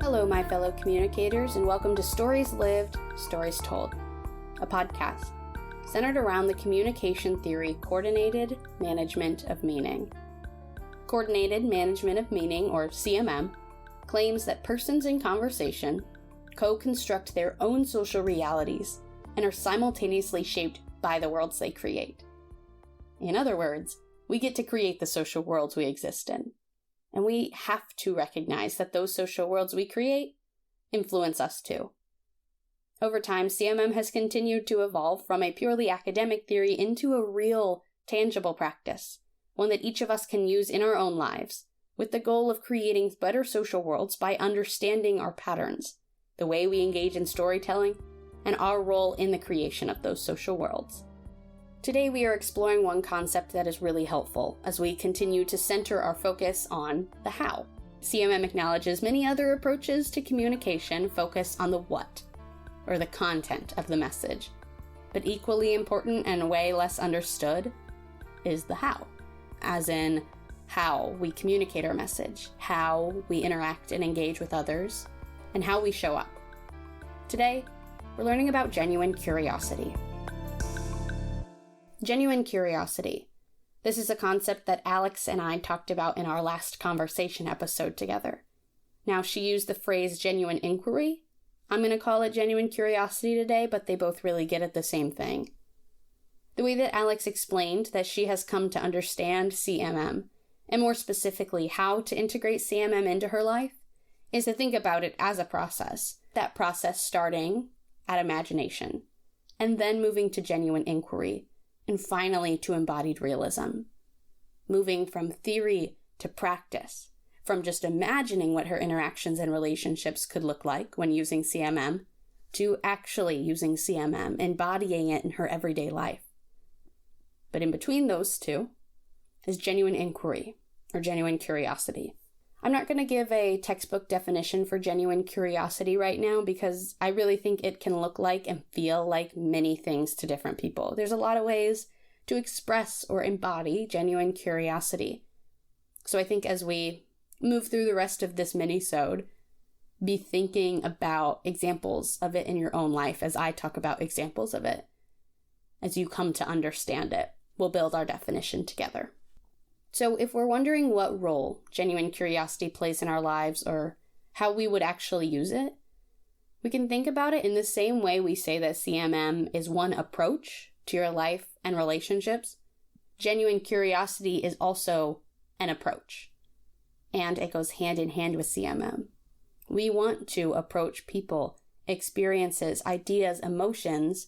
Hello, my fellow communicators, and welcome to Stories Lived, Stories Told, a podcast centered around the communication theory Coordinated Management of Meaning. Coordinated Management of Meaning, or CMM, claims that persons in conversation co-construct their own social realities and are simultaneously shaped by the worlds they create. In other words, we get to create the social worlds we exist in. And we have to recognize that those social worlds we create influence us too. Over time, CMM has continued to evolve from a purely academic theory into a real, tangible practice, one that each of us can use in our own lives, with the goal of creating better social worlds by understanding our patterns, the way we engage in storytelling, and our role in the creation of those social worlds. Today we are exploring one concept that is really helpful as we continue to center our focus on the how. CMM acknowledges many other approaches to communication focus on the what, or the content of the message. But equally important and way less understood is the how, as in how we communicate our message, how we interact and engage with others, and how we show up. Today, we're learning about genuine curiosity. Genuine curiosity. This is a concept that Alex and I talked about in our last conversation episode together. Now, she used the phrase genuine inquiry. I'm going to call it genuine curiosity today, but they both really get at the same thing. The way that Alex explained that she has come to understand CMM, and more specifically how to integrate CMM into her life, is to think about it as a process. That process starting at imagination, and then moving to genuine inquiry, and finally to embodied realism. Moving from theory to practice, from just imagining what her interactions and relationships could look like when using CMM, to actually using CMM, embodying it in her everyday life. But in between those two is genuine inquiry, or genuine curiosity. I'm not going to give a textbook definition for genuine curiosity right now because I really think it can look like and feel like many things to different people. There's a lot of ways to express or embody genuine curiosity. So I think as we move through the rest of this mini-sode, be thinking about examples of it in your own life as I talk about examples of it. As you come to understand it, we'll build our definition together. So if we're wondering what role genuine curiosity plays in our lives or how we would actually use it, we can think about it in the same way we say that CMM is one approach to your life and relationships. Genuine curiosity is also an approach, and it goes hand in hand with CMM. We want to approach people, experiences, ideas, emotions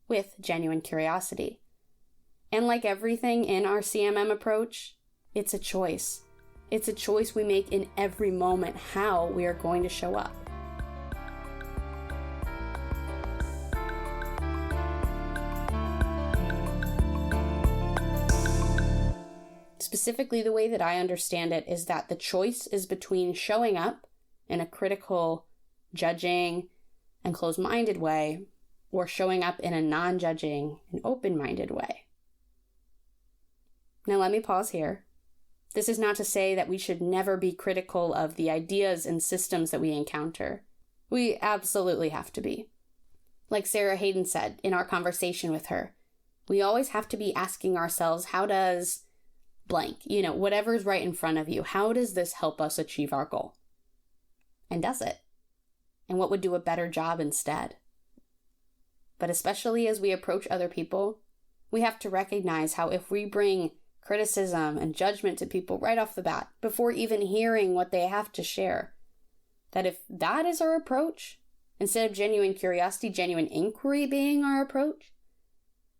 with genuine curiosity. And like everything in our CMM approach, it's a choice. It's a choice we make in every moment how we are going to show up. Specifically, the way that I understand it is that the choice is between showing up in a critical, judging, and closed-minded way, or showing up in a non-judging and open-minded way. Now let me pause here. This is not to say that we should never be critical of the ideas and systems that we encounter. We absolutely have to be. Like Sarah Hayden said in our conversation with her, we always have to be asking ourselves, how does blank, whatever's right in front of you, how does this help us achieve our goal? And does it? And what would do a better job instead? But especially as we approach other people, we have to recognize how if we bring criticism and judgment to people right off the bat, before even hearing what they have to share, that if that is our approach, instead of genuine curiosity, genuine inquiry being our approach,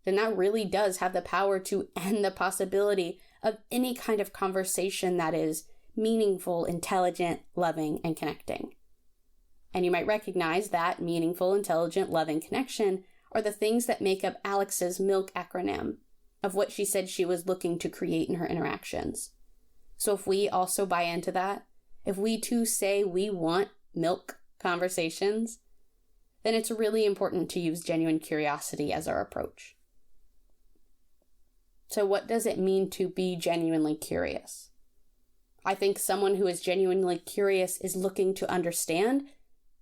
then that really does have the power to end the possibility of any kind of conversation that is meaningful, intelligent, loving, and connecting. And you might recognize that meaningful, intelligent, loving connection are the things that make up Alex's MILK acronym of what she said she was looking to create in her interactions. So if we also buy into that, if we too say we want milk conversations, then it's really important to use genuine curiosity as our approach. So what does it mean to be genuinely curious? I think someone who is genuinely curious is looking to understand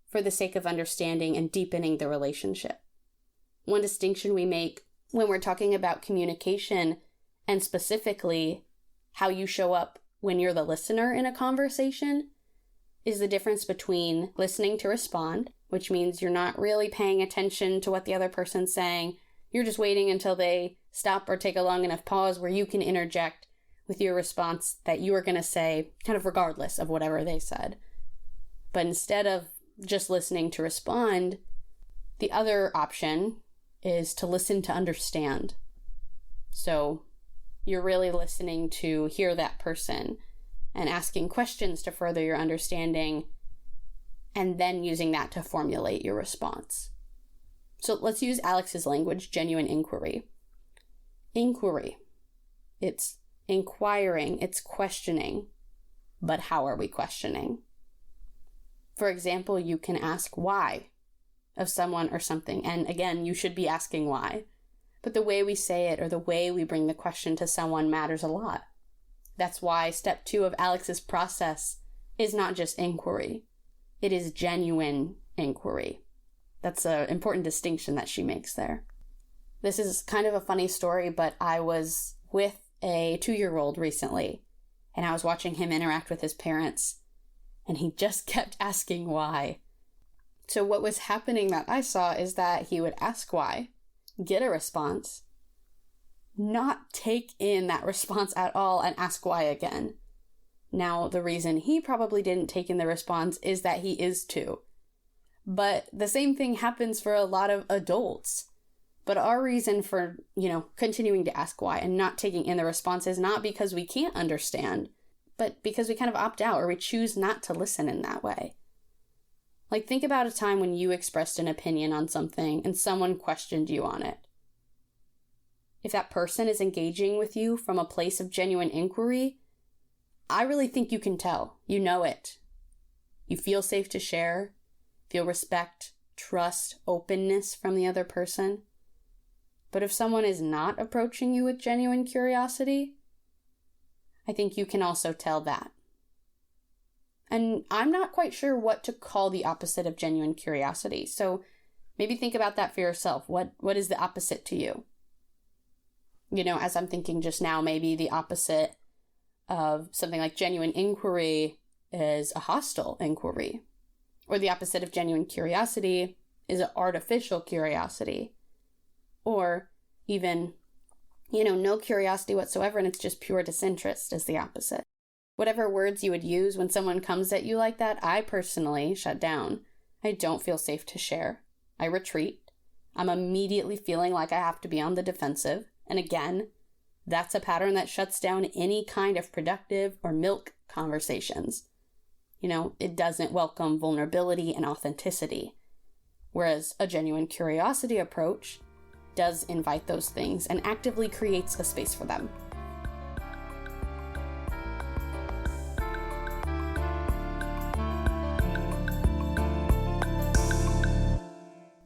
for the sake of understanding and deepening the relationship. One distinction we make when we're talking about communication, and specifically how you show up when you're the listener in a conversation, is the difference between listening to respond, which means you're not really paying attention to what the other person's saying. You're just waiting until they stop or take a long enough pause where you can interject with your response that you are going to say, kind of regardless of whatever they said. But instead of just listening to respond, the other option is to listen to understand. So you're really listening to hear that person and asking questions to further your understanding, and then using that to formulate your response. So let's use Alex's language, genuine inquiry. Inquiry. It's inquiring, it's questioning. But how are we questioning? For example, you can ask why of someone or something. And again, you should be asking why. But the way we say it or the way we bring the question to someone matters a lot. That's why step 2 of Alex's process is not just inquiry. It is genuine inquiry. That's an important distinction that she makes there. This is kind of a funny story, but I was with a 2-year-old recently, and I was watching him interact with his parents, and he just kept asking why. So what was happening that I saw is that he would ask why, get a response, not take in that response at all, and ask why again. Now, the reason he probably didn't take in the response is that he is 2. But the same thing happens for a lot of adults. But our reason for, continuing to ask why and not taking in the response is not because we can't understand, but because we kind of opt out or we choose not to listen in that way. Like, think about a time when you expressed an opinion on something and someone questioned you on it. If that person is engaging with you from a place of genuine inquiry, I really think you can tell. You know it. You feel safe to share, feel respect, trust, openness from the other person. But if someone is not approaching you with genuine curiosity, I think you can also tell that. And I'm not quite sure what to call the opposite of genuine curiosity. So maybe think about that for yourself. What is the opposite to you? As I'm thinking just now, maybe the opposite of something like genuine inquiry is a hostile inquiry. Or the opposite of genuine curiosity is an artificial curiosity. Or even, no curiosity whatsoever, and it's just pure disinterest is the opposite. Whatever words you would use when someone comes at you like that, I personally shut down. I don't feel safe to share. I retreat. I'm immediately feeling like I have to be on the defensive. And again, that's a pattern that shuts down any kind of productive or milk conversations. It doesn't welcome vulnerability and authenticity. Whereas a genuine curiosity approach does invite those things and actively creates a space for them.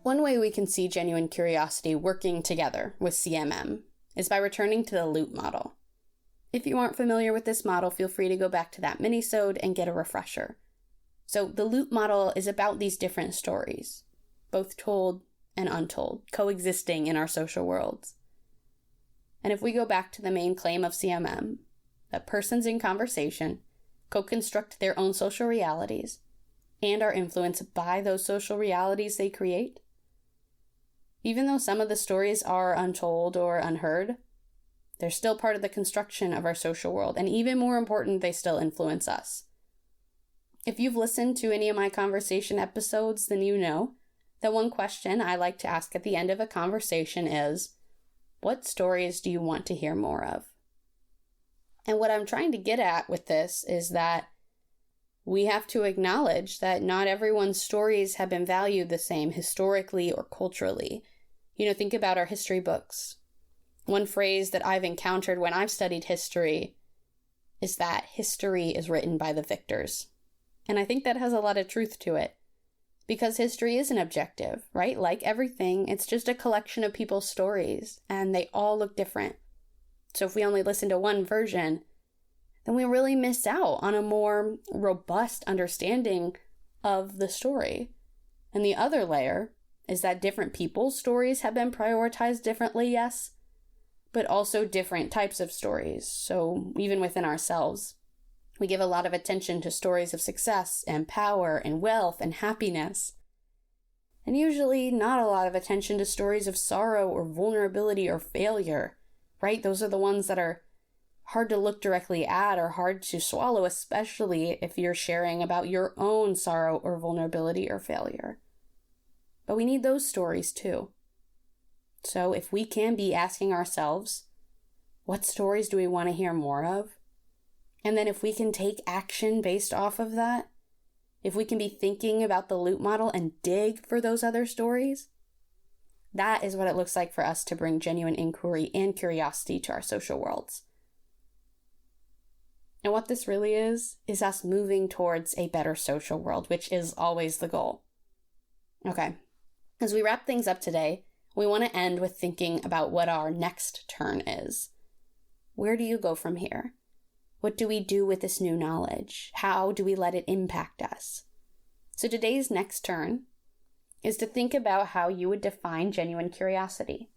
One way we can see genuine curiosity working together with CMM is by returning to the LUUUUTT model. If you aren't familiar with this model, feel free to go back to that mini-sode and get a refresher. So the LUUUUTT model is about these different stories, both told and untold, coexisting in our social worlds. And if we go back to the main claim of CMM, that persons in conversation co-construct their own social realities and are influenced by those social realities they create, even though some of the stories are untold or unheard, they're still part of the construction of our social world, and even more important, they still influence us. If you've listened to any of my conversation episodes, then you know that one question I like to ask at the end of a conversation is, what stories do you want to hear more of? And what I'm trying to get at with this is that we have to acknowledge that not everyone's stories have been valued the same historically or culturally. Think about our history books. One phrase that I've encountered when I've studied history is that history is written by the victors. And I think that has a lot of truth to it. Because history isn't objective, right? Like everything, it's just a collection of people's stories, and they all look different. So if we only listen to one version, then we really miss out on a more robust understanding of the story. And the other layer is that different people's stories have been prioritized differently, yes, but also different types of stories. So even within ourselves, we give a lot of attention to stories of success and power and wealth and happiness, and usually not a lot of attention to stories of sorrow or vulnerability or failure, right? Those are the ones that are hard to look directly at or hard to swallow, especially if you're sharing about your own sorrow or vulnerability or failure. But we need those stories too. So if we can be asking ourselves, what stories do we want to hear more of? And then if we can take action based off of that, if we can be thinking about the LUUUUTT model and dig for those other stories, that is what it looks like for us to bring genuine inquiry and curiosity to our social worlds. And what this really is us moving towards a better social world, which is always the goal. Okay, as we wrap things up today, we want to end with thinking about what our next turn is. Where do you go from here? What do we do with this new knowledge? How do we let it impact us? So today's next turn is to think about how you would define genuine curiosity.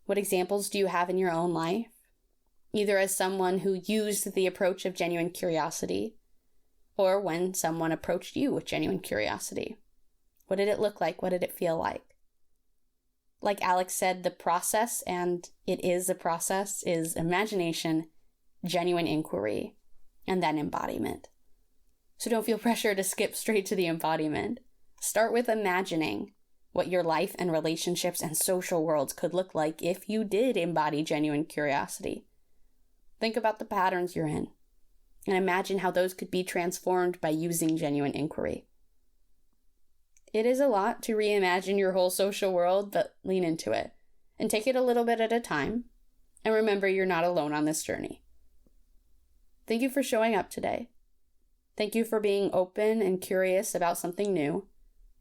What examples do you have in your own life? Either as someone who used the approach of genuine curiosity, or when someone approached you with genuine curiosity. What did it look like? What did it feel like? Like Alex said, the process, and it is a process, is imagination, genuine inquiry, and then embodiment. So don't feel pressure to skip straight to the embodiment. Start with imagining what your life and relationships and social worlds could look like if you did embody genuine curiosity. Think about the patterns you're in, and imagine how those could be transformed by using genuine inquiry. It is a lot to reimagine your whole social world, but lean into it, and take it a little bit at a time, and remember you're not alone on this journey. Thank you for showing up today. Thank you for being open and curious about something new,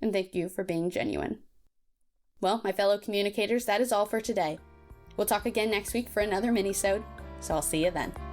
and thank you for being genuine. Well, my fellow communicators, that is all for today. We'll talk again next week for another mini-sode. So I'll see you then.